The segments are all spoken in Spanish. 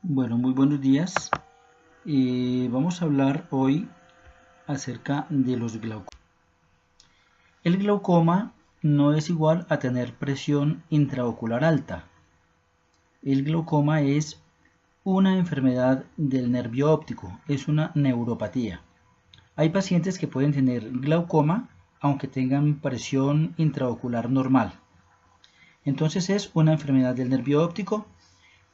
Bueno, muy buenos días. Vamos a hablar hoy acerca de los glaucomas. El glaucoma no es igual a tener presión intraocular alta. El glaucoma es una enfermedad del nervio óptico, es una neuropatía. Hay pacientes que pueden tener glaucoma aunque tengan presión intraocular normal. Entonces es una enfermedad del nervio óptico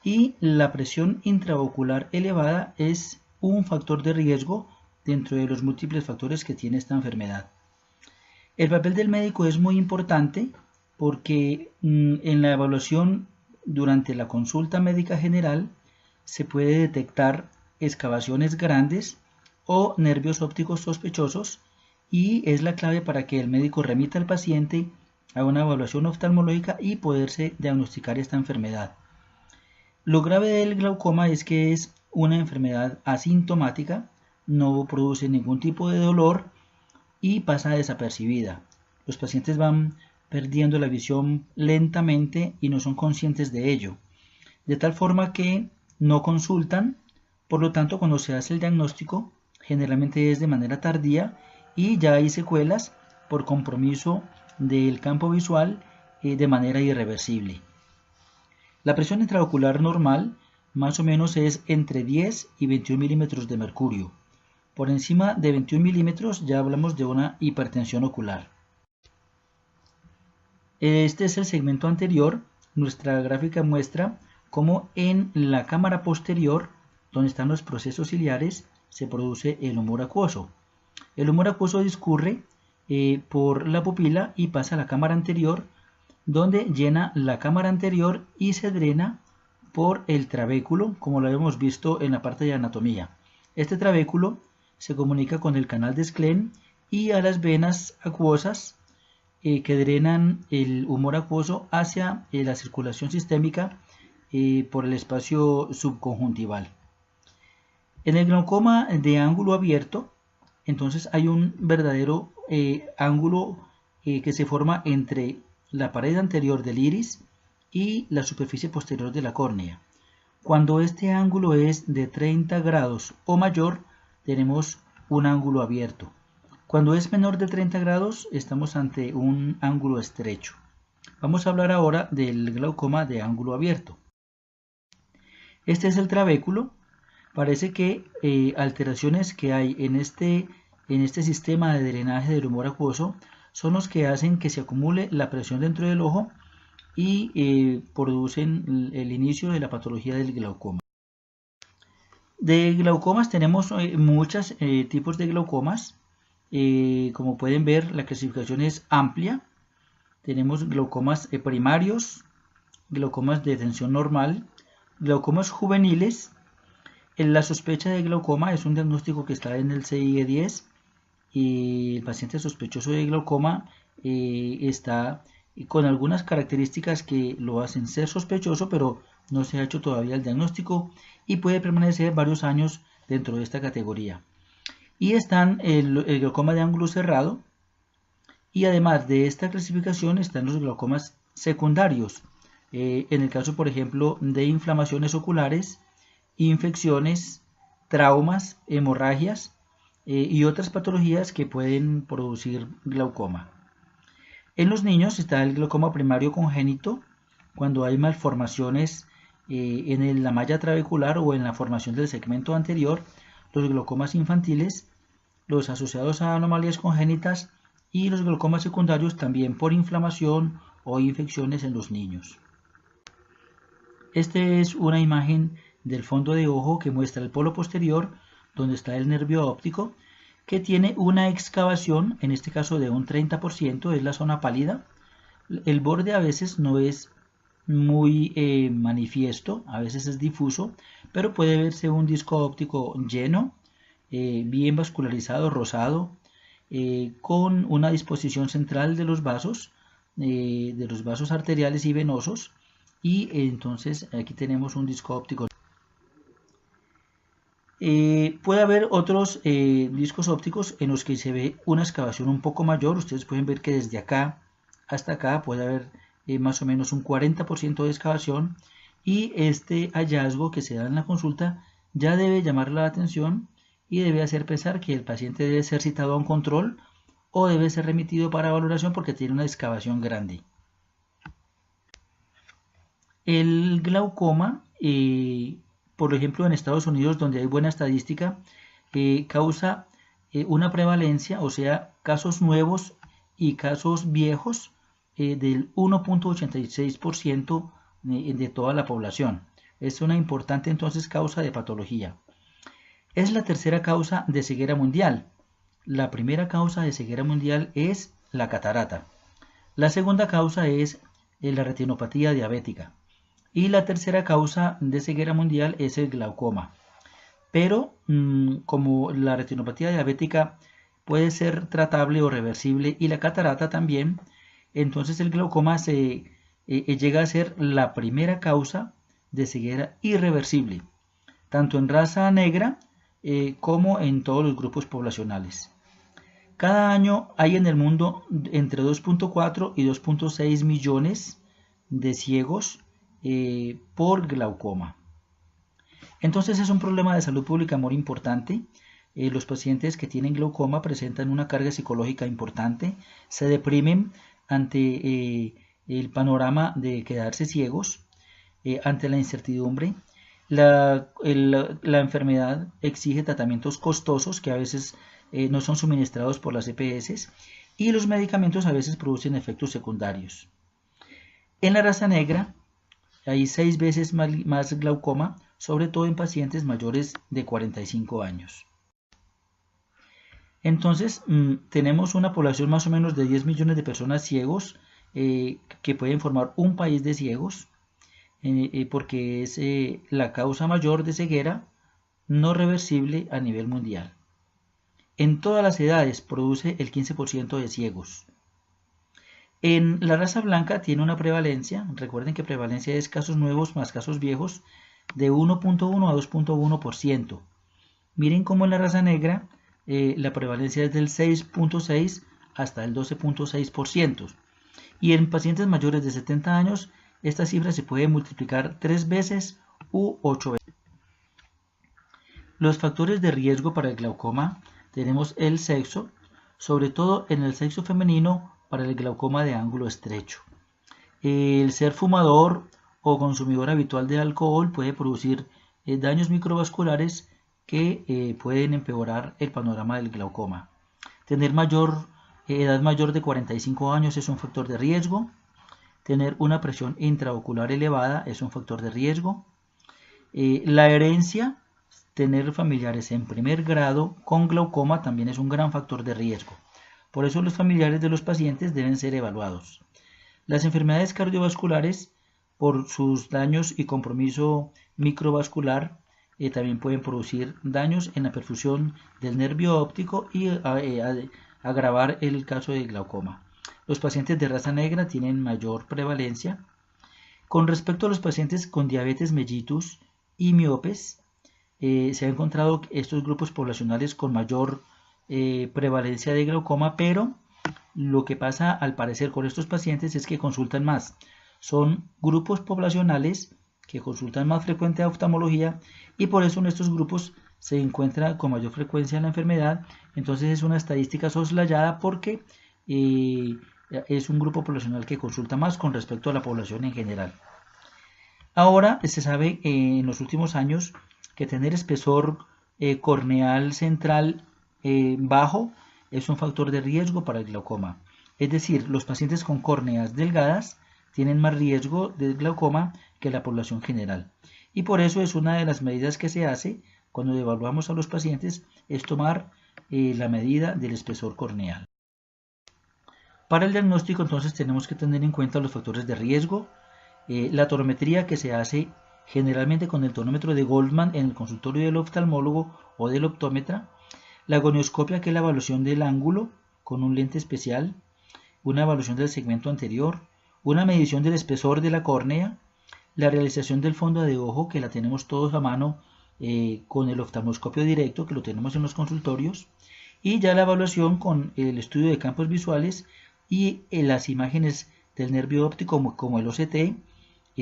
y la presión intraocular elevada es un factor de riesgo dentro de los múltiples factores que tiene esta enfermedad. El papel del médico es muy importante porque en la evaluación durante la consulta médica general se puede detectar excavaciones grandes o nervios ópticos sospechosos y es la clave para que el médico remita al paciente a una evaluación oftalmológica y poderse diagnosticar esta enfermedad. Lo grave del glaucoma es que es una enfermedad asintomática, no produce ningún tipo de dolor y pasa desapercibida. Los pacientes van perdiendo la visión lentamente y no son conscientes de ello, de tal forma que no consultan, por lo tanto cuando se hace el diagnóstico generalmente es de manera tardía y ya hay secuelas por compromiso del campo visual de manera irreversible. La presión intraocular normal más o menos es entre 10 y 21 milímetros de mercurio. Por encima de 21 milímetros ya hablamos de una hipertensión ocular. Este es el segmento anterior. Nuestra gráfica muestra cómo en la cámara posterior, donde están los procesos ciliares, se produce el humor acuoso. El humor acuoso discurre por la pupila y pasa a la cámara anterior, donde llena la cámara anterior y se drena por el trabéculo, como lo habíamos visto en la parte de anatomía. Este trabéculo se comunica con el canal de Sklen y a las venas acuosas que drenan el humor acuoso hacia la circulación sistémica por el espacio subconjuntival. En el glaucoma de ángulo abierto, entonces hay un verdadero ángulo que se forma entre la pared anterior del iris y la superficie posterior de la córnea. Cuando este ángulo es de 30 grados o mayor, tenemos un ángulo abierto. Cuando es menor de 30 grados, estamos ante un ángulo estrecho. Vamos a hablar ahora del glaucoma de ángulo abierto. Este es el trabéculo. Parece que alteraciones que hay en este sistema de drenaje del humor acuoso son los que hacen que se acumule la presión dentro del ojo y producen el inicio de la patología del glaucoma. De glaucomas tenemos muchos tipos de glaucomas. Como pueden ver, la clasificación es amplia. Tenemos glaucomas primarios, glaucomas de tensión normal, glaucomas juveniles. La sospecha de glaucoma es un diagnóstico que está en el CIE-10 y el paciente sospechoso de glaucoma está con algunas características que lo hacen ser sospechoso, pero no se ha hecho todavía el diagnóstico y puede permanecer varios años dentro de esta categoría. Y están el glaucoma de ángulo cerrado, y además de esta clasificación están los glaucomas secundarios, en el caso por ejemplo de inflamaciones oculares, infecciones, traumas, hemorragias y otras patologías que pueden producir glaucoma. En los niños está el glaucoma primario congénito, cuando hay malformaciones en la malla trabecular o en la formación del segmento anterior, los glaucomas infantiles, los asociados a anomalías congénitas y los glaucomas secundarios también por inflamación o infecciones en los niños. Esta es una imagen del fondo de ojo que muestra el polo posterior, donde está el nervio óptico, que tiene una excavación, en este caso de un 30%, es la zona pálida. El borde a veces no es muy manifiesto, a veces es difuso, pero puede verse un disco óptico lleno, bien vascularizado, rosado, con una disposición central de los vasos arteriales y venosos, y entonces aquí tenemos un disco óptico. Puede haber otros discos ópticos en los que se ve una excavación un poco mayor. Ustedes pueden ver que desde acá hasta acá puede haber más o menos un 40% de excavación, y este hallazgo que se da en la consulta ya debe llamar la atención y debe hacer pensar que el paciente debe ser citado a un control o debe ser remitido para valoración porque tiene una excavación grande. El glaucoma, por ejemplo en Estados Unidos, donde hay buena estadística, causa una prevalencia, o sea, casos nuevos y casos viejos del 1.86% de toda la población. Es una importante entonces causa de patología. Es la tercera causa de ceguera mundial. La primera causa de ceguera mundial es la catarata. La segunda causa es la retinopatía diabética. Y la tercera causa de ceguera mundial es el glaucoma. Pero como la retinopatía diabética puede ser tratable o reversible y la catarata también, entonces el glaucoma llega a ser la primera causa de ceguera irreversible, tanto en raza negra como en todos los grupos poblacionales. Cada año hay en el mundo entre 2.4 y 2.6 millones de ciegos por glaucoma. Entonces es un problema de salud pública muy importante. Los pacientes que tienen glaucoma presentan una carga psicológica importante, se deprimen ante el panorama de quedarse ciegos, ante la incertidumbre. La enfermedad exige tratamientos costosos que a veces no son suministrados por las EPS y los medicamentos a veces producen efectos secundarios. En la raza negra hay 6 veces más glaucoma, sobre todo en pacientes mayores de 45 años. Entonces, tenemos una población más o menos de 10 millones de personas ciegos que pueden formar un país de ciegos, porque es la causa mayor de ceguera no reversible a nivel mundial. En todas las edades produce el 15% de ciegos. En la raza blanca tiene una prevalencia, recuerden que prevalencia es casos nuevos más casos viejos, de 1.1 a 2.1%. Miren cómo en la raza negra la prevalencia es del 6.6 hasta el 12.6%. Y en pacientes mayores de 70 años, esta cifra se puede multiplicar 3 veces u 8 veces. Los factores de riesgo para el glaucoma tenemos el sexo, sobre todo en el sexo femenino para el glaucoma de ángulo estrecho. El ser fumador o consumidor habitual de alcohol puede producir daños microvasculares que pueden empeorar el panorama del glaucoma. Tener edad mayor de 45 años es un factor de riesgo. Tener una presión intraocular elevada es un factor de riesgo. La herencia, tener familiares en primer grado con glaucoma también es un gran factor de riesgo. Por eso los familiares de los pacientes deben ser evaluados. Las enfermedades cardiovasculares, por sus daños y compromiso microvascular, también pueden producir daños en la perfusión del nervio óptico y agravar el caso de glaucoma. Los pacientes de raza negra tienen mayor prevalencia. Con respecto a los pacientes con diabetes mellitus y miopes, se ha encontrado estos grupos poblacionales con mayor prevalencia de glaucoma, pero lo que pasa al parecer con estos pacientes es que consultan más. Son grupos poblacionales que consultan más frecuente a oftalmología y por eso en estos grupos se encuentra con mayor frecuencia la enfermedad. Entonces es una estadística soslayada porque es un grupo poblacional que consulta más con respecto a la población en general. Ahora se sabe en los últimos años que tener espesor corneal central bajo es un factor de riesgo para el glaucoma. Es decir, los pacientes con córneas delgadas tienen más riesgo de glaucoma que la población general. Y por eso es una de las medidas que se hace cuando evaluamos a los pacientes, es tomar la medida del espesor corneal. Para el diagnóstico entonces tenemos que tener en cuenta los factores de riesgo, la tonometría que se hace generalmente con el tonómetro de Goldman en el consultorio del oftalmólogo o del optómetra, la gonioscopia que es la evaluación del ángulo con un lente especial, una evaluación del segmento anterior, una medición del espesor de la córnea, la realización del fondo de ojo que la tenemos todos a mano con el oftalmoscopio directo que lo tenemos en los consultorios, y ya la evaluación con el estudio de campos visuales y las imágenes del nervio óptico como el OCT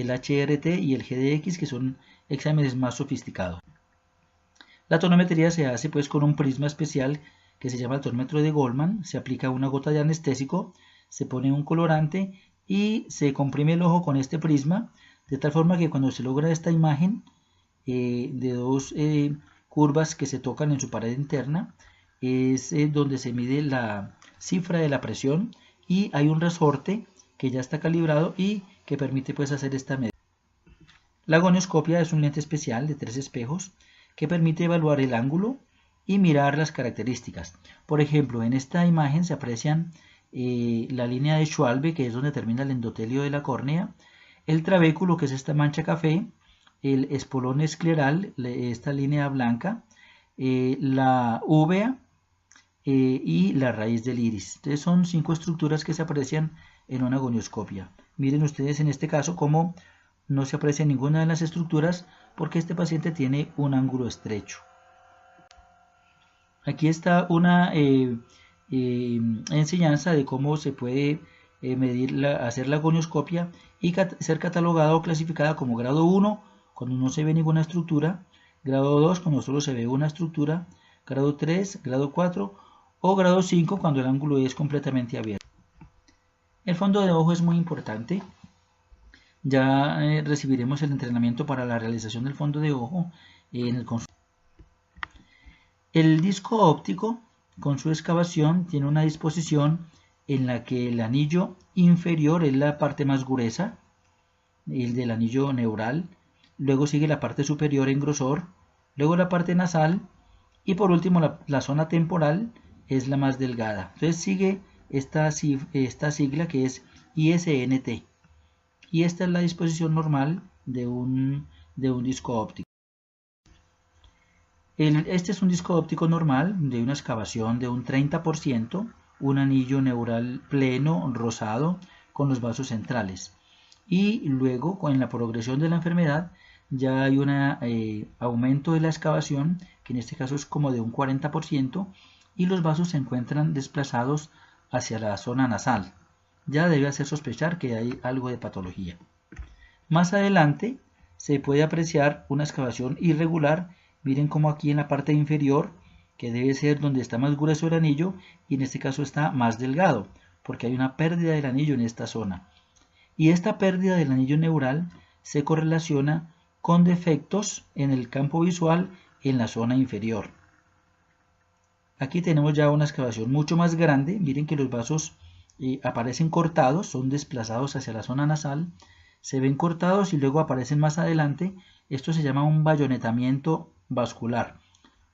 el HRT y el GDX, que son exámenes más sofisticados. La tonometría se hace pues con un prisma especial que se llama el tonómetro de Goldman. Se aplica una gota de anestésico, se pone un colorante y se comprime el ojo con este prisma, de tal forma que cuando se logra esta imagen de dos curvas que se tocan en su pared interna, es donde se mide la cifra de la presión y hay un resorte que ya está calibrado y que permite pues hacer esta medida. La gonioscopia es un lente especial de 3 espejos que permite evaluar el ángulo y mirar las características. Por ejemplo, en esta imagen se aprecian la línea de Schwalbe, que es donde termina el endotelio de la córnea, el trabéculo, que es esta mancha café, el espolón escleral, esta línea blanca, la úvea y la raíz del iris. Entonces son 5 estructuras que se aprecian en una gonioscopia. Miren ustedes en este caso cómo no se aprecia ninguna de las estructuras porque este paciente tiene un ángulo estrecho. Aquí está una enseñanza de cómo se puede hacer la gonioscopia y ser catalogada o clasificada como grado 1 cuando no se ve ninguna estructura, grado 2 cuando solo se ve una estructura, grado 3, grado 4 o grado 5 cuando el ángulo es completamente abierto. El fondo de ojo es muy importante. Ya recibiremos el entrenamiento para la realización del fondo de ojo en el consultorio. El disco óptico con su excavación tiene una disposición en la que el anillo inferior es la parte más gruesa, el del anillo neural, luego sigue la parte superior en grosor, luego la parte nasal y por último la zona temporal es la más delgada. Entonces sigue esta sigla que es ISNT. Y esta es la disposición normal de un disco óptico. Este es un disco óptico normal de una excavación de un 30%, un anillo neural pleno, rosado, con los vasos centrales. Y luego, con la progresión de la enfermedad, ya hay un aumento de la excavación, que en este caso es como de un 40%, y los vasos se encuentran desplazados hacia la zona nasal. Ya debe hacer sospechar que hay algo de patología. Más adelante se puede apreciar una excavación irregular. Miren como aquí en la parte inferior, que debe ser donde está más grueso el anillo, y en este caso está más delgado, porque hay una pérdida del anillo en esta zona. Y esta pérdida del anillo neural se correlaciona con defectos en el campo visual en la zona inferior. Aquí tenemos ya una excavación mucho más grande. Miren que los vasos aparecen cortados, son desplazados hacia la zona nasal, se ven cortados y luego aparecen más adelante. Esto se llama un bayonetamiento vascular,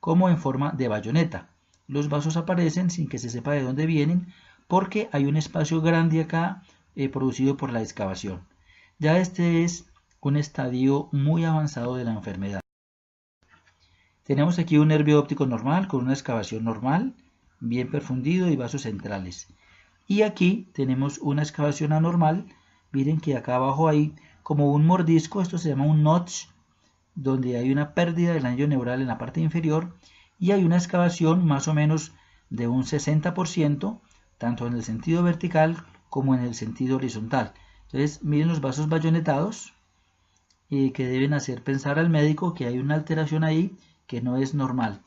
como en forma de bayoneta. Los vasos aparecen sin que se sepa de dónde vienen porque hay un espacio grande acá producido por la excavación. Ya este es un estadio muy avanzado de la enfermedad. Tenemos aquí un nervio óptico normal con una excavación normal, bien perfundido y vasos centrales. Y aquí tenemos una excavación anormal. Miren que acá abajo hay como un mordisco, esto se llama un notch, donde hay una pérdida del anillo neural en la parte inferior y hay una excavación más o menos de un 60%, tanto en el sentido vertical como en el sentido horizontal. Entonces miren los vasos bayonetados que deben hacer pensar al médico que hay una alteración ahí que no es normal.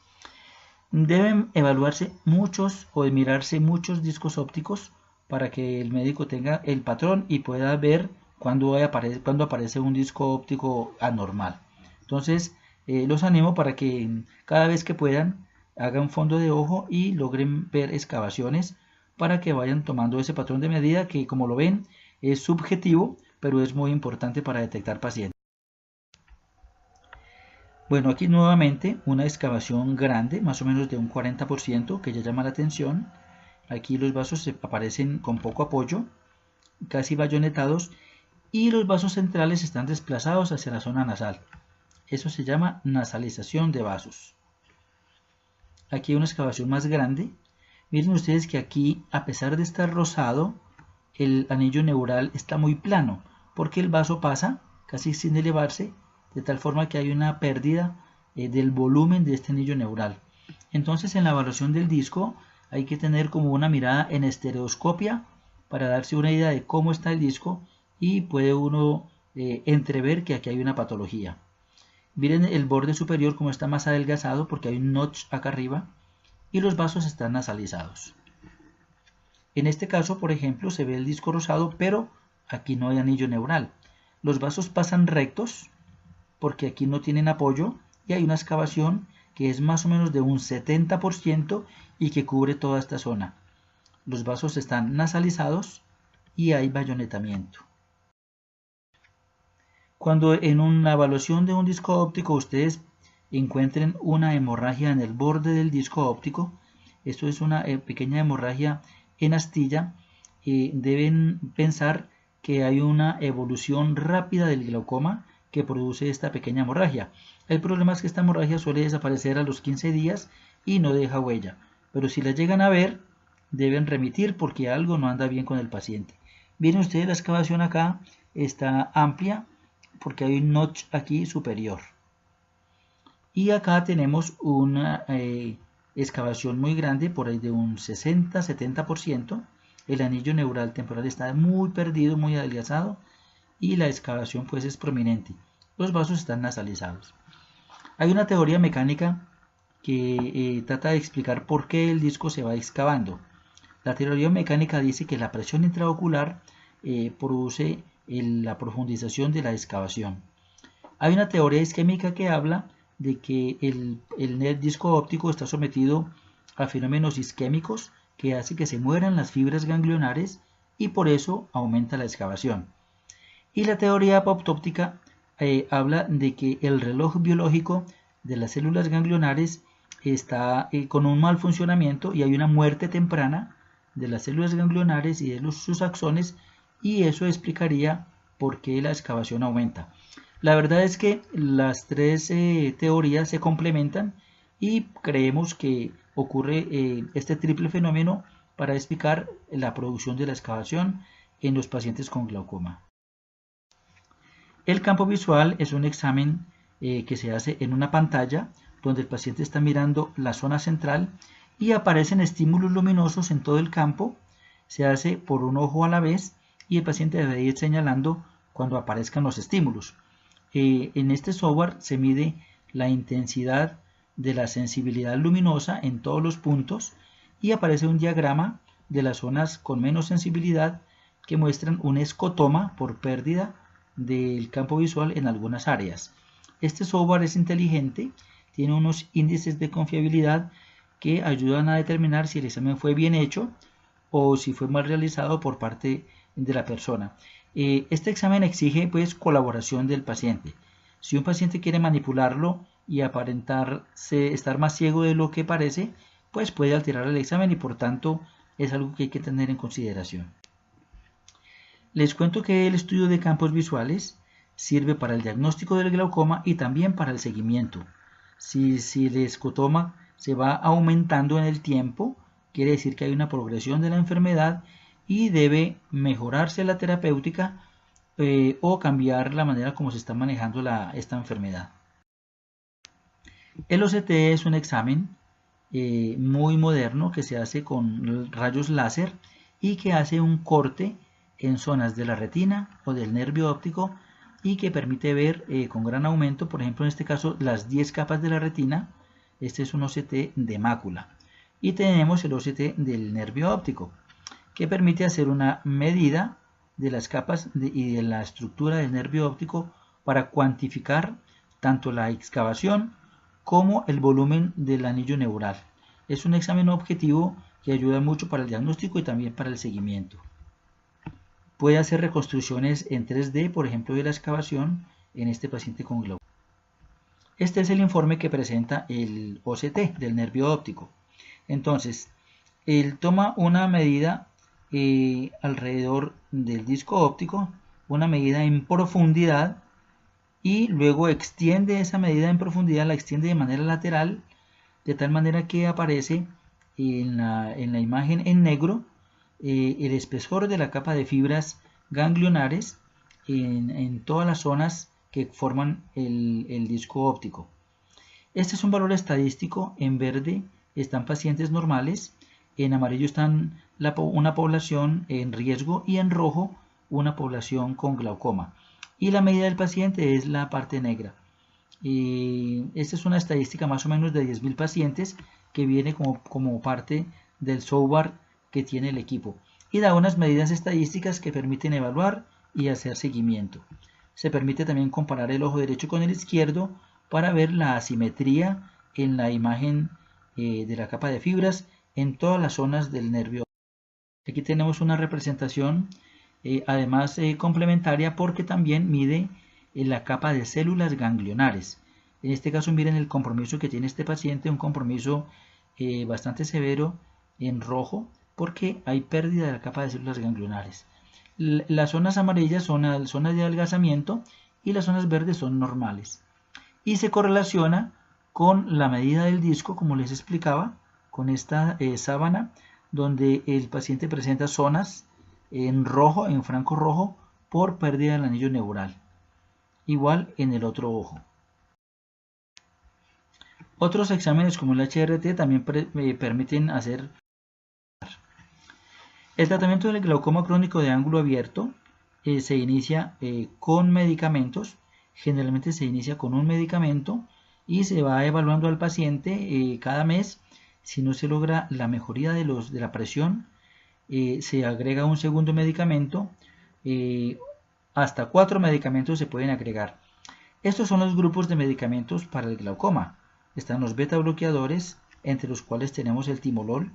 Deben evaluarse muchos o mirarse muchos discos ópticos para que el médico tenga el patrón y pueda ver cuando aparece un disco óptico anormal. Entonces los animo para que cada vez que puedan hagan fondo de ojo y logren ver excavaciones para que vayan tomando ese patrón de medida que, como lo ven, es subjetivo, pero es muy importante para detectar pacientes. Bueno, aquí nuevamente una excavación grande, más o menos de un 40%, que ya llama la atención. Aquí los vasos aparecen con poco apoyo, casi bayonetados, y los vasos centrales están desplazados hacia la zona nasal. Eso se llama nasalización de vasos. Aquí hay una excavación más grande. Miren ustedes que aquí, a pesar de estar rosado, el anillo neural está muy plano, porque el vaso pasa casi sin elevarse, de tal forma que hay una pérdida del volumen de este anillo neural. Entonces, en la evaluación del disco hay que tener como una mirada en estereoscopia para darse una idea de cómo está el disco y puede uno entrever que aquí hay una patología. Miren el borde superior como está más adelgazado porque hay un notch acá arriba y los vasos están nasalizados. En este caso, por ejemplo, se ve el disco rosado, pero aquí no hay anillo neural. Los vasos pasan rectos porque aquí no tienen apoyo y hay una excavación que es más o menos de un 70% y que cubre toda esta zona. Los vasos están nasalizados y hay bayonetamiento. Cuando en una evaluación de un disco óptico ustedes encuentren una hemorragia en el borde del disco óptico, esto es una pequeña hemorragia en astilla, deben pensar que hay una evolución rápida del glaucoma que produce esta pequeña hemorragia. El problema es que esta hemorragia suele desaparecer a los 15 días y no deja huella, pero si la llegan a ver, deben remitir porque algo no anda bien con el paciente. Miren ustedes, la excavación acá está amplia porque hay un notch aquí superior. Y acá tenemos una excavación muy grande, por ahí de un 60-70%. El anillo neural temporal está muy perdido, muy adelgazado y la excavación pues es prominente. Los vasos están nasalizados. Hay una teoría mecánica que trata de explicar por qué el disco se va excavando. La teoría mecánica dice que la presión intraocular produce la profundización de la excavación. Hay una teoría isquémica que habla de que el disco óptico está sometido a fenómenos isquémicos que hace que se mueran las fibras ganglionares y por eso aumenta la excavación. Y la teoría apoptóptica habla de que el reloj biológico de las células ganglionares está con un mal funcionamiento y hay una muerte temprana de las células ganglionares y de sus axones, y eso explicaría por qué la excavación aumenta. La verdad es que las tres teorías se complementan y creemos que ocurre este triple fenómeno para explicar la producción de la excavación en los pacientes con glaucoma. El campo visual es un examen que se hace en una pantalla donde el paciente está mirando la zona central y aparecen estímulos luminosos en todo el campo. Se hace por un ojo a la vez y el paciente debe ir señalando cuando aparezcan los estímulos. En este software se mide la intensidad de la sensibilidad luminosa en todos los puntos y aparece un diagrama de las zonas con menos sensibilidad que muestran un escotoma por pérdida del campo visual en algunas áreas. Este software es inteligente, tiene unos índices de confiabilidad que ayudan a determinar si el examen fue bien hecho o si fue mal realizado por parte de la persona. Este examen exige pues colaboración del paciente. Si un paciente quiere manipularlo y aparentarse estar más ciego de lo que parece, pues puede alterar el examen y por tanto es algo que hay que tener en consideración. Les cuento que el estudio de campos visuales sirve para el diagnóstico del glaucoma y también para el seguimiento. Si el escotoma se va aumentando en el tiempo, quiere decir que hay una progresión de la enfermedad y debe mejorarse la terapéutica o cambiar la manera como se está manejando esta enfermedad. El OCT es un examen muy moderno que se hace con rayos láser y que hace un corte en zonas de la retina o del nervio óptico y que permite ver con gran aumento, por ejemplo en este caso las 10 capas de la retina. Este es un OCT de mácula y tenemos el OCT del nervio óptico que permite hacer una medida de las capas y de la estructura del nervio óptico para cuantificar tanto la excavación como el volumen del anillo neural. Es un examen objetivo que ayuda mucho para el diagnóstico y también para el seguimiento. Puede hacer reconstrucciones en 3D, por ejemplo, de la excavación en este paciente con glaucoma. Este es el informe que presenta el OCT del nervio óptico. Entonces, él toma una medida alrededor del disco óptico, una medida en profundidad, y luego extiende esa medida en profundidad, la extiende de manera lateral, de tal manera que aparece en la imagen en negro el espesor de la capa de fibras ganglionares en todas las zonas que forman el disco óptico. Este es un valor estadístico. En verde están pacientes normales, en amarillo están una población en riesgo y en rojo una población con glaucoma. y la medida del paciente es la parte negra. Esta es una estadística más o menos de 10.000 pacientes que viene como parte del software que tiene el equipo y da unas medidas estadísticas que permiten evaluar y hacer seguimiento. Se permite también comparar el ojo derecho con el izquierdo para ver la asimetría en la imagen de la capa de fibras en todas las zonas del nervio. Aquí tenemos una representación además complementaria porque también mide la capa de células ganglionares. En este caso miren el compromiso que tiene este paciente, un compromiso bastante severo en rojo porque hay pérdida de la capa de células ganglionares. Las zonas amarillas son zonas de adelgazamiento y las zonas verdes son normales. Y se correlaciona con la medida del disco, como les explicaba, con esta sábana donde el paciente presenta zonas en rojo, en franco rojo, por pérdida del anillo neural. Igual en el otro ojo. Otros exámenes como el HRT también permiten hacer. El tratamiento del glaucoma crónico de ángulo abierto se inicia con medicamentos. Generalmente se inicia con un medicamento y se va evaluando al paciente cada mes. Si no se logra la mejoría de la presión, se agrega un segundo medicamento. Hasta 4 medicamentos se pueden agregar. Estos son los grupos de medicamentos para el glaucoma. Están los beta bloqueadores, entre los cuales tenemos el timolol,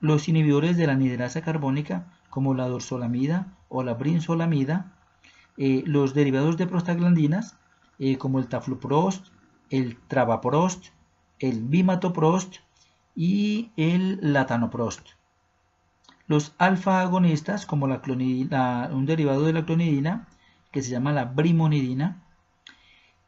los inhibidores de la anidrasa carbónica, como la dorzolamida o la brinzolamida, los derivados de prostaglandinas, como el tafluprost, el travaprost, el bimatoprost y el latanoprost. Los alfa agonistas, como un derivado de la clonidina, que se llama la brimonidina,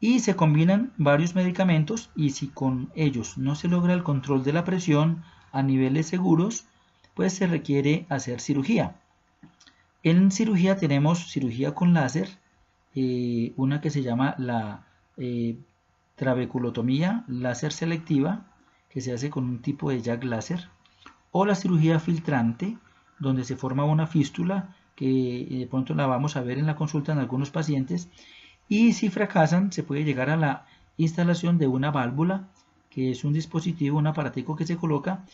y se combinan varios medicamentos y si con ellos no se logra el control de la presión a niveles seguros, pues se requiere hacer cirugía. En cirugía tenemos cirugía con láser, una que se llama la trabeculotomía láser selectiva, que se hace con un tipo de jack láser, o la cirugía filtrante, donde se forma una fístula, que de pronto la vamos a ver en la consulta en algunos pacientes, y si fracasan se puede llegar a la instalación de una válvula, que es un dispositivo, un aparatico que se coloca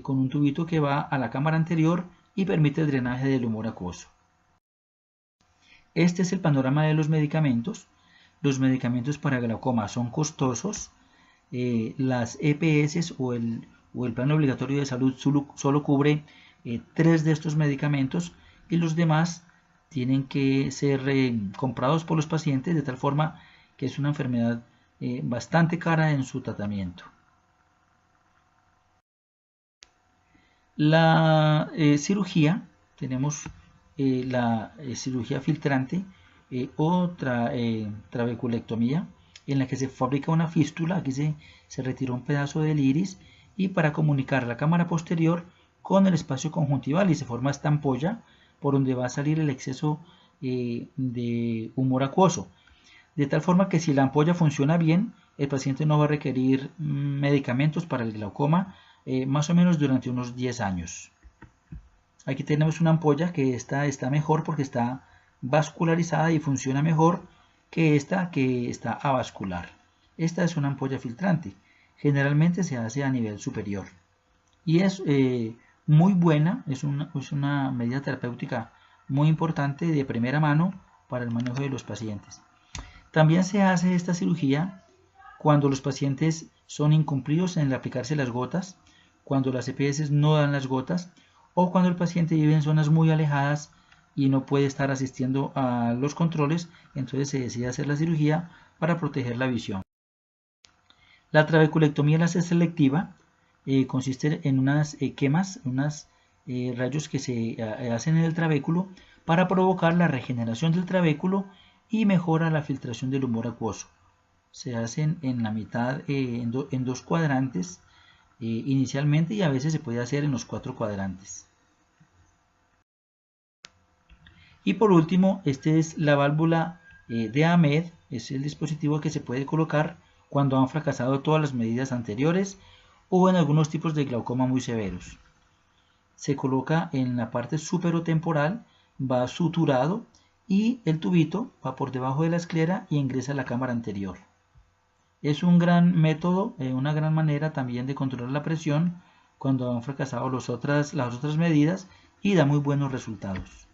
con un tubito que va a la cámara anterior y permite el drenaje del humor acuoso. Este es el panorama de los medicamentos. Los medicamentos para glaucoma son costosos. Las EPS o el plan obligatorio de salud solo cubre 3 de estos medicamentos y los demás tienen que ser comprados por los pacientes, de tal forma que es una enfermedad bastante cara en su tratamiento. La cirugía, tenemos la cirugía filtrante o trabeculectomía, en la que se fabrica una fístula. Aquí se retira un pedazo del iris y para comunicar la cámara posterior con el espacio conjuntival y se forma esta ampolla por donde va a salir el exceso de humor acuoso. De tal forma que si la ampolla funciona bien, el paciente no va a requerir medicamentos para el glaucoma más o menos durante unos 10 años. Aquí tenemos una ampolla que está mejor porque está vascularizada y funciona mejor que esta que está avascular. Esta es una ampolla filtrante. Generalmente se hace a nivel superior. Y es muy buena, es una medida terapéutica muy importante de primera mano para el manejo de los pacientes. También se hace esta cirugía cuando los pacientes son incumplidos en el aplicarse las gotas, cuando las EPS no dan las gotas o cuando el paciente vive en zonas muy alejadas y no puede estar asistiendo a los controles, entonces se decide hacer la cirugía para proteger la visión. La trabeculectomía láser selectiva consiste en unas quemas, unos rayos que se hacen en el trabéculo para provocar la regeneración del trabéculo y mejora la filtración del humor acuoso. Se hacen en la mitad, en 2 cuadrantes inicialmente y a veces se puede hacer en los 4 cuadrantes. Y por último, esta es la válvula de Ahmed, es el dispositivo que se puede colocar cuando han fracasado todas las medidas anteriores o en algunos tipos de glaucoma muy severos. Se coloca en la parte superotemporal, va suturado y el tubito va por debajo de la esclera y ingresa a la cámara anterior. Es un gran método, una gran manera también de controlar la presión cuando han fracasado las otras medidas y da muy buenos resultados.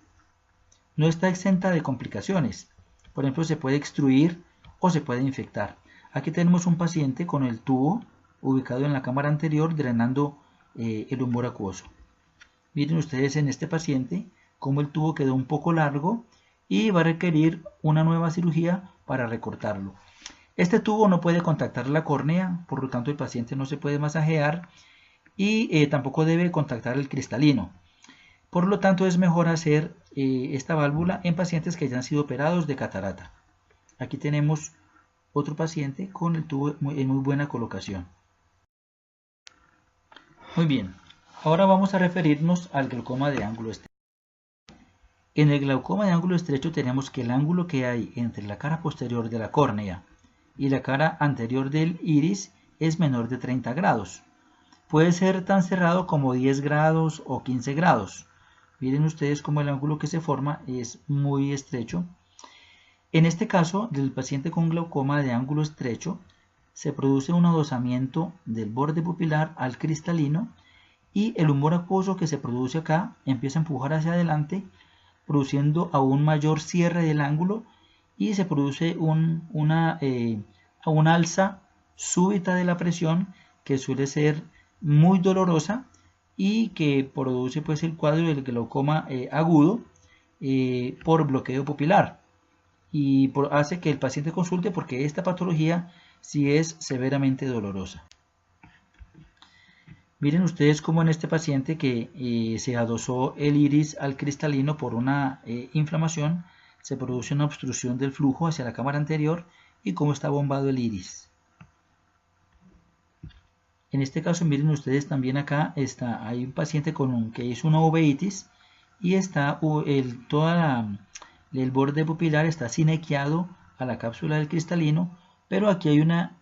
No está exenta de complicaciones. Por ejemplo, se puede extruir o se puede infectar. Aquí tenemos un paciente con el tubo ubicado en la cámara anterior drenando el humor acuoso. Miren ustedes en este paciente cómo el tubo quedó un poco largo y va a requerir una nueva cirugía para recortarlo. Este tubo no puede contactar la córnea, por lo tanto el paciente no se puede masajear y tampoco debe contactar el cristalino. Por lo tanto es mejor hacer esta válvula en pacientes que ya han sido operados de catarata. Aquí tenemos otro paciente con el tubo en muy buena colocación. Muy bien, ahora vamos a referirnos al glaucoma de ángulo estrecho. En el glaucoma de ángulo estrecho tenemos que el ángulo que hay entre la cara posterior de la córnea y la cara anterior del iris es menor de 30 grados. Puede ser tan cerrado como 10 grados o 15 grados. Miren ustedes cómo el ángulo que se forma es muy estrecho. En este caso, del paciente con glaucoma de ángulo estrecho, se produce un adosamiento del borde pupilar al cristalino y el humor acuoso que se produce acá empieza a empujar hacia adelante, produciendo aún mayor cierre del ángulo y se produce una alza súbita de la presión que suele ser muy dolorosa y que produce pues el cuadro del glaucoma agudo por bloqueo pupilar y hace que el paciente consulte porque esta patología sí es severamente dolorosa. Miren ustedes cómo en este paciente que se adosó el iris al cristalino por una inflamación, se produce una obstrucción del flujo hacia la cámara anterior y cómo está bombado el iris. En este caso miren ustedes también acá hay un paciente que hizo una uveitis y está el borde pupilar está sinequiado a la cápsula del cristalino, pero aquí hay una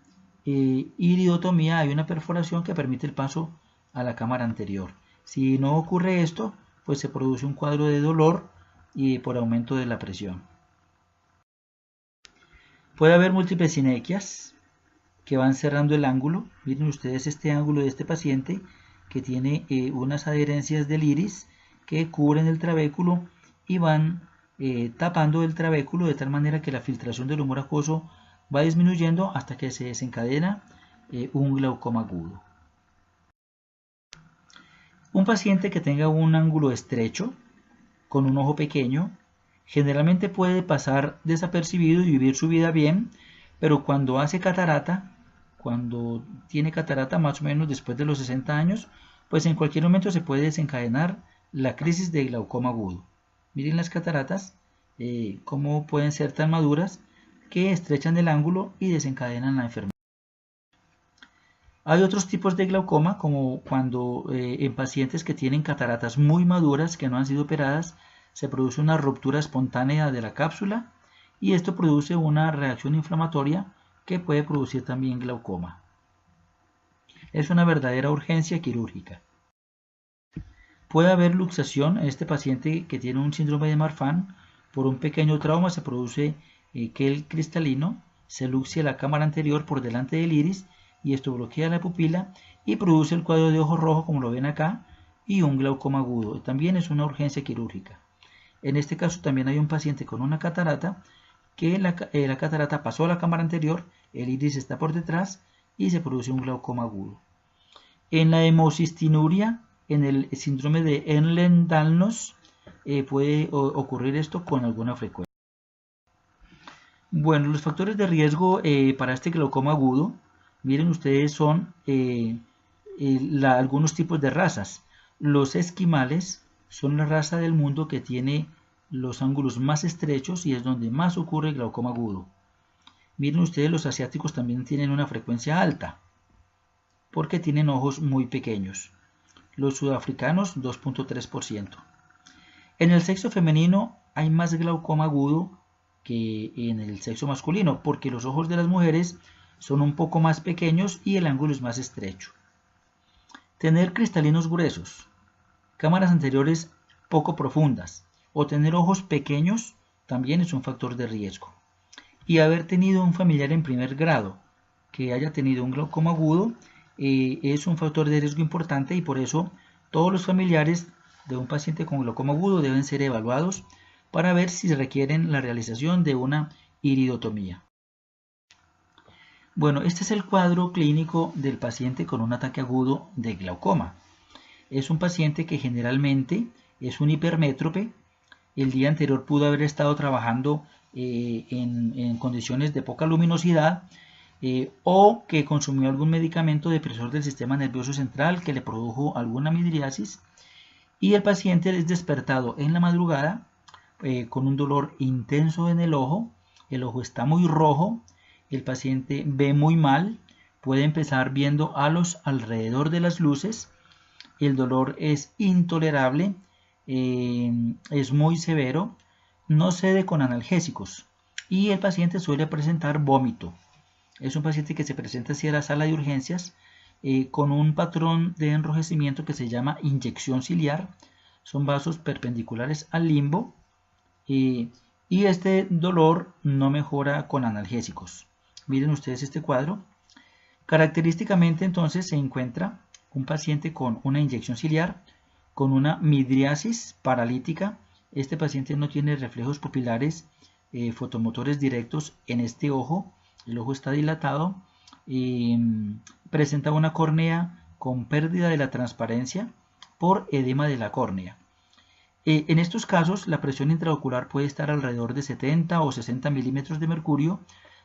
iridotomía, hay una perforación que permite el paso a la cámara anterior. Si no ocurre esto, pues se produce un cuadro de dolor y por aumento de la presión. Puede haber múltiples sinequias que van cerrando el ángulo. Miren ustedes este ángulo de este paciente que tiene unas adherencias del iris que cubren el trabéculo y van tapando el trabéculo de tal manera que la filtración del humor acuoso va disminuyendo hasta que se desencadena un glaucoma agudo. Un paciente que tenga un ángulo estrecho con un ojo pequeño generalmente puede pasar desapercibido y vivir su vida bien, pero cuando hace catarata, cuando tiene catarata más o menos después de los 60 años, pues en cualquier momento se puede desencadenar la crisis de glaucoma agudo. Miren las cataratas, cómo pueden ser tan maduras que estrechan el ángulo y desencadenan la enfermedad. Hay otros tipos de glaucoma, como cuando en pacientes que tienen cataratas muy maduras que no han sido operadas, se produce una ruptura espontánea de la cápsula y esto produce una reacción inflamatoria que puede producir también glaucoma. Es una verdadera urgencia quirúrgica. Puede haber luxación en este paciente que tiene un síndrome de Marfan. Por un pequeño trauma se produce que el cristalino se luxia la cámara anterior por delante del iris y esto bloquea la pupila y produce el cuadro de ojo rojo como lo ven acá y un glaucoma agudo. También es una urgencia quirúrgica. En este caso también hay un paciente con una catarata que la catarata pasó a la cámara anterior, el iris está por detrás y se produce un glaucoma agudo. En la hemocistinuria, en el síndrome de Ehlers-Danlos, puede ocurrir esto con alguna frecuencia. Bueno, los factores de riesgo para este glaucoma agudo, miren ustedes, son algunos tipos de razas. Los esquimales son la raza del mundo que tiene los ángulos más estrechos y es donde más ocurre el glaucoma agudo. Miren ustedes, los asiáticos también tienen una frecuencia alta porque tienen ojos muy pequeños. Los sudafricanos 2.3%. En el sexo femenino hay más glaucoma agudo que en el sexo masculino porque los ojos de las mujeres son un poco más pequeños y el ángulo es más estrecho. Tener cristalinos gruesos, cámaras anteriores poco profundas o tener ojos pequeños también es un factor de riesgo. Y haber tenido un familiar en primer grado que haya tenido un glaucoma agudo es un factor de riesgo importante, y por eso todos los familiares de un paciente con glaucoma agudo deben ser evaluados para ver si requieren la realización de una iridotomía. Bueno, este es el cuadro clínico del paciente con un ataque agudo de glaucoma. Es un paciente que generalmente es un hipermétrope. El día anterior pudo haber estado trabajando en condiciones de poca luminosidad, o que consumió algún medicamento depresor del sistema nervioso central que le produjo alguna midriasis, y el paciente es despertado en la madrugada con un dolor intenso en el ojo está muy rojo, el paciente ve muy mal, puede empezar viendo a los alrededor de las luces, el dolor es intolerable, es muy severo, no cede con analgésicos, y el paciente suele presentar vómito. Es un paciente que se presenta hacia la sala de urgencias con un patrón de enrojecimiento que se llama inyección ciliar. Son vasos perpendiculares al limbo, y este dolor no mejora con analgésicos. Miren ustedes este cuadro. Característicamente entonces se encuentra un paciente con una inyección ciliar, con una midriasis paralítica. Este paciente no tiene reflejos pupilares fotomotores directos en este ojo. El ojo está dilatado, presenta una córnea con pérdida de la transparencia por edema de la córnea. En estos casos, la presión intraocular puede estar alrededor de 70 o 60 milímetros de mercurio,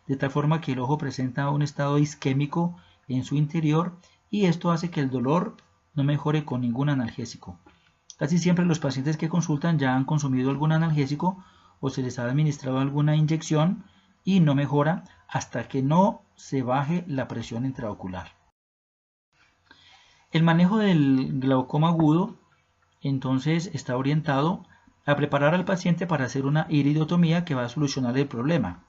de tal forma que el ojo presenta un estado isquémico en su interior, y esto hace que el dolor no mejore con ningún analgésico. Casi siempre los pacientes que consultan ya han consumido algún analgésico o se les ha administrado alguna inyección y no mejora hasta que no se baje la presión intraocular. El manejo del glaucoma agudo entonces está orientado a preparar al paciente para hacer una iridotomía que va a solucionar el problema.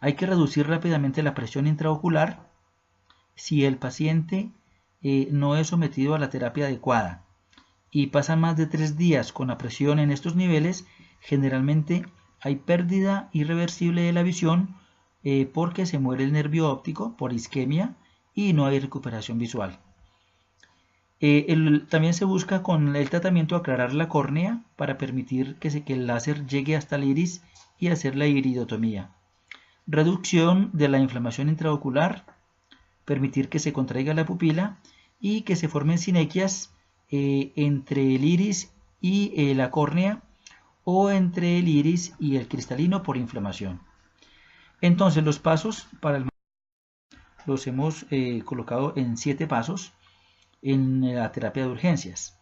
Hay que reducir rápidamente la presión intraocular. Si el paciente no es sometido a la terapia adecuada y pasan más de 3 días con la presión en estos niveles, generalmente hay pérdida irreversible de la visión porque se muere el nervio óptico por isquemia y no hay recuperación visual. También se busca con el tratamiento aclarar la córnea para permitir que el láser llegue hasta el iris y hacer la iridotomía. Reducción de la inflamación intraocular, permitir que se contraiga la pupila y que se formen sinequias entre el iris y la córnea, o entre el iris y el cristalino por inflamación. Entonces los pasos para el los hemos colocado en 7 pasos en la terapia de urgencias.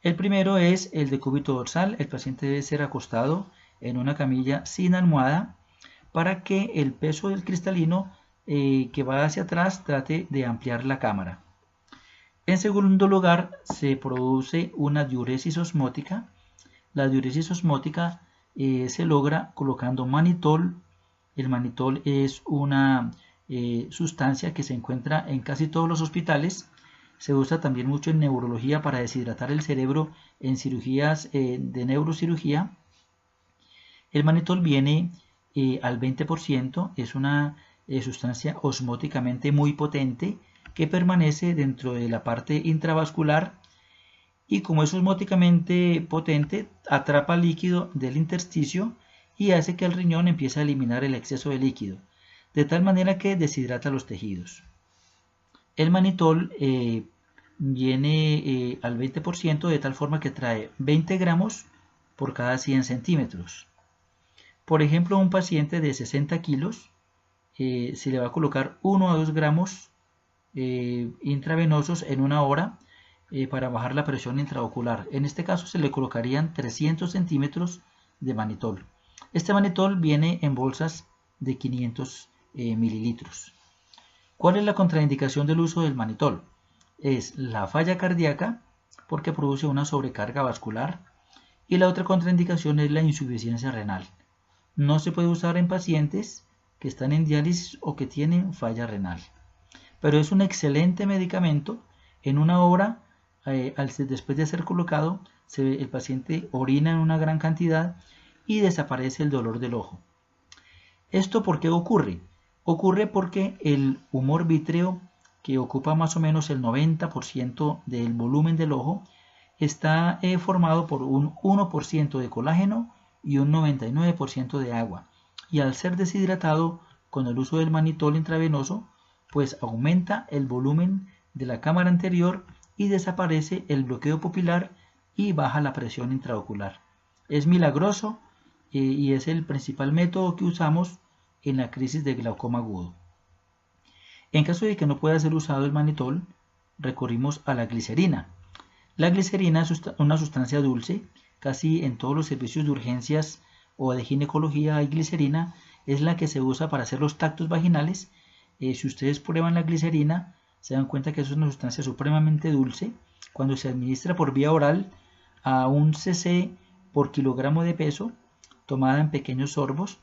El primero es el decúbito dorsal. El paciente debe ser acostado en una camilla sin almohada para que el peso del cristalino que va hacia atrás trate de ampliar la cámara. En segundo lugar, se produce una diuresis osmótica. La diuresis osmótica se logra colocando manitol. El manitol es una sustancia que se encuentra en casi todos los hospitales. Se usa también mucho en neurología para deshidratar el cerebro en cirugías de neurocirugía. El manitol viene al 20%, es una sustancia osmóticamente muy potente que permanece dentro de la parte intravascular, y como es osmóticamente potente, atrapa líquido del intersticio y hace que el riñón empiece a eliminar el exceso de líquido, de tal manera que deshidrata los tejidos. El manitol viene al 20%, de tal forma que trae 20 gramos por cada 100 centímetros. Por ejemplo, a un paciente de 60 kilos se le va a colocar 1 a 2 gramos intravenosos en una hora para bajar la presión intraocular. En este caso se le colocarían 300 centímetros de manitol. Este manitol viene en bolsas de 500 mililitros. ¿Cuál es la contraindicación del uso del manitol? Es la falla cardíaca, porque produce una sobrecarga vascular, y la otra contraindicación es la insuficiencia renal. No se puede usar en pacientes que están en diálisis o que tienen falla renal, pero es un excelente medicamento. En una hora después de ser colocado, el paciente orina en una gran cantidad y desaparece el dolor del ojo. ¿Esto por qué ocurre? Ocurre porque el humor vítreo, que ocupa más o menos el 90% del volumen del ojo, está formado por un 1% de colágeno y un 99% de agua. Y al ser deshidratado con el uso del manitol intravenoso, pues aumenta el volumen de la cámara anterior y desaparece el bloqueo pupilar y baja la presión intraocular. Es milagroso y es el principal método que usamos en la crisis de glaucoma agudo. En caso de que no pueda ser usado el manitol, recurrimos a la glicerina. La glicerina es una sustancia dulce, casi en todos los servicios de urgencias o de ginecología hay glicerina, es la que se usa para hacer los tactos vaginales. Si ustedes prueban la glicerina, se dan cuenta que es una sustancia supremamente dulce. Cuando se administra por vía oral a 1 cc por kilogramo de peso, tomada en pequeños sorbos,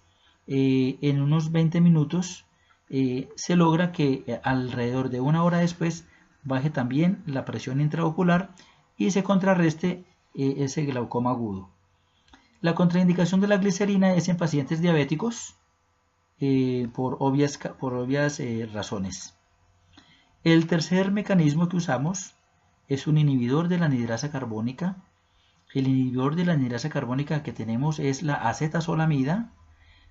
en unos 20 minutos se logra que alrededor de una hora después baje también la presión intraocular y se contrarreste ese glaucoma agudo. La contraindicación de la glicerina es en pacientes diabéticos por obvias razones. El tercer mecanismo que usamos es un inhibidor de la anhidrasa carbónica. El inhibidor de la anhidrasa carbónica que tenemos es la acetazolamida.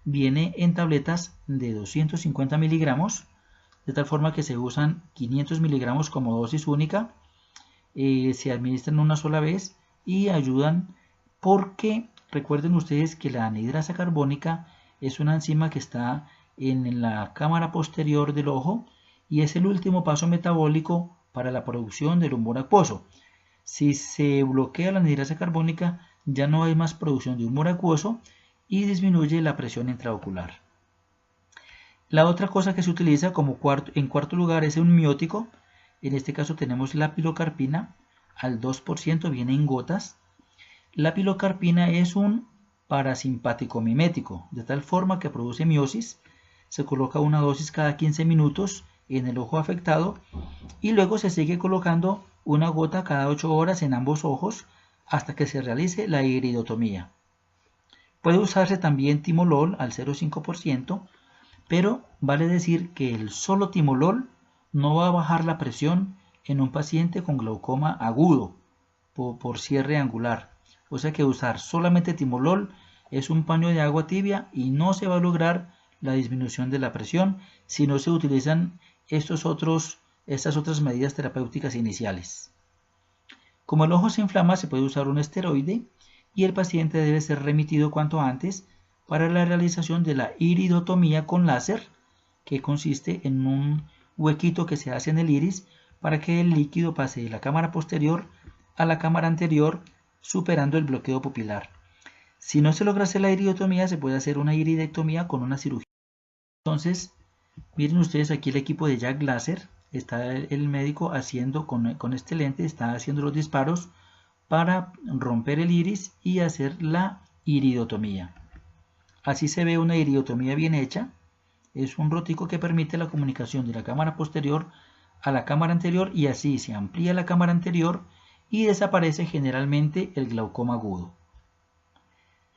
Viene en tabletas de 250 miligramos, de tal forma que se usan 500 miligramos como dosis única. Se administran una sola vez y ayudan porque recuerden ustedes que la anhidrasa carbónica es una enzima que está en la cámara posterior del ojo y es el último paso metabólico para la producción del humor acuoso. Si se bloquea la anhidrasa carbónica, ya no hay más producción de humor acuoso y disminuye la presión intraocular. La otra cosa que se utiliza en cuarto lugar es un miótico. En este caso tenemos la pilocarpina, al 2% viene en gotas. La pilocarpina es un parasimpático mimético, de tal forma que produce miosis. Se coloca una dosis cada 15 minutos en el ojo afectado y luego se sigue colocando una gota cada 8 horas en ambos ojos hasta que se realice la iridotomía. Puede usarse también timolol al 0,5%, pero vale decir que el solo timolol no va a bajar la presión en un paciente con glaucoma agudo por cierre angular. O sea que usar solamente timolol es un paño de agua tibia y no se va a lograr la disminución de la presión si no se utilizan estas otras medidas terapéuticas iniciales. Como el ojo se inflama, se puede usar un esteroide y el paciente debe ser remitido cuanto antes para la realización de la iridotomía con láser, que consiste en un huequito que se hace en el iris para que el líquido pase de la cámara posterior a la cámara anterior, superando el bloqueo pupilar. Si no se logra hacer la iridotomía, se puede hacer una iridectomía con una cirugía. Entonces, miren ustedes aquí el equipo de Jack Laser. Está el médico haciendo con este lente, está haciendo los disparos para romper el iris y hacer la iridotomía. Así se ve una iridotomía bien hecha. Es un rotico que permite la comunicación de la cámara posterior a la cámara anterior y así se amplía la cámara anterior y desaparece generalmente el glaucoma agudo.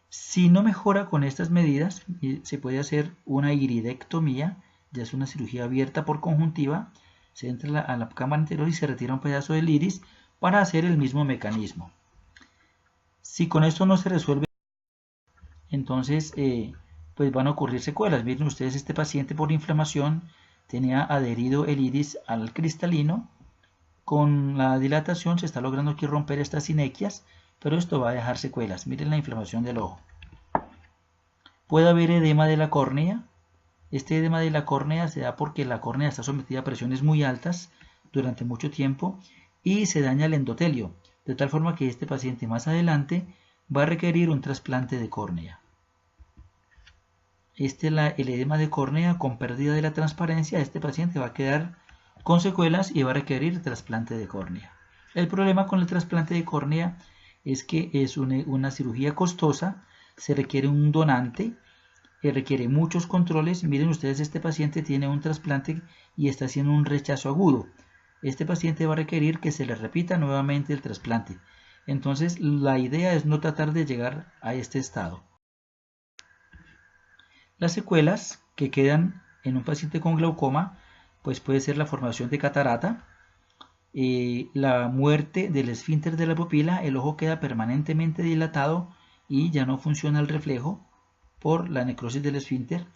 Si no mejora con estas medidas, se puede hacer una iridectomía, ya es una cirugía abierta por conjuntiva, se entra a la cámara anterior y se retira un pedazo del iris para hacer el mismo mecanismo. Si con esto no se resuelve, entonces pues van a ocurrir secuelas. Miren ustedes, este paciente por inflamación tenía adherido el iris al cristalino. Con la dilatación se está logrando aquí romper estas sinequias, pero esto va a dejar secuelas. Miren la inflamación del ojo. Puede haber edema de la córnea. Este edema de la córnea se da porque la córnea está sometida a presiones muy altas durante mucho tiempo y se daña el endotelio, de tal forma que este paciente más adelante va a requerir un trasplante de córnea. El edema de córnea con pérdida de la transparencia, este paciente va a quedar con secuelas y va a requerir trasplante de córnea. El problema con el trasplante de córnea es que es una cirugía costosa, se requiere un donante, requiere muchos controles. Miren ustedes, este paciente tiene un trasplante y está haciendo un rechazo agudo. Este paciente va a requerir que se le repita nuevamente el trasplante. Entonces la idea es no tratar de llegar a este estado. Las secuelas que quedan en un paciente con glaucoma, pues puede ser la formación de catarata, la muerte del esfínter de la pupila, el ojo queda permanentemente dilatado y ya no funciona el reflejo por la necrosis del esfínter,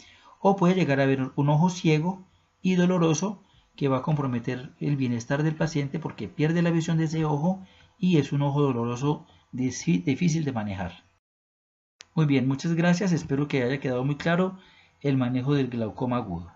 o puede llegar a haber un ojo ciego y doloroso que va a comprometer el bienestar del paciente porque pierde la visión de ese ojo y es un ojo doloroso difícil de manejar. Muy bien, muchas gracias, espero que haya quedado muy claro el manejo del glaucoma agudo.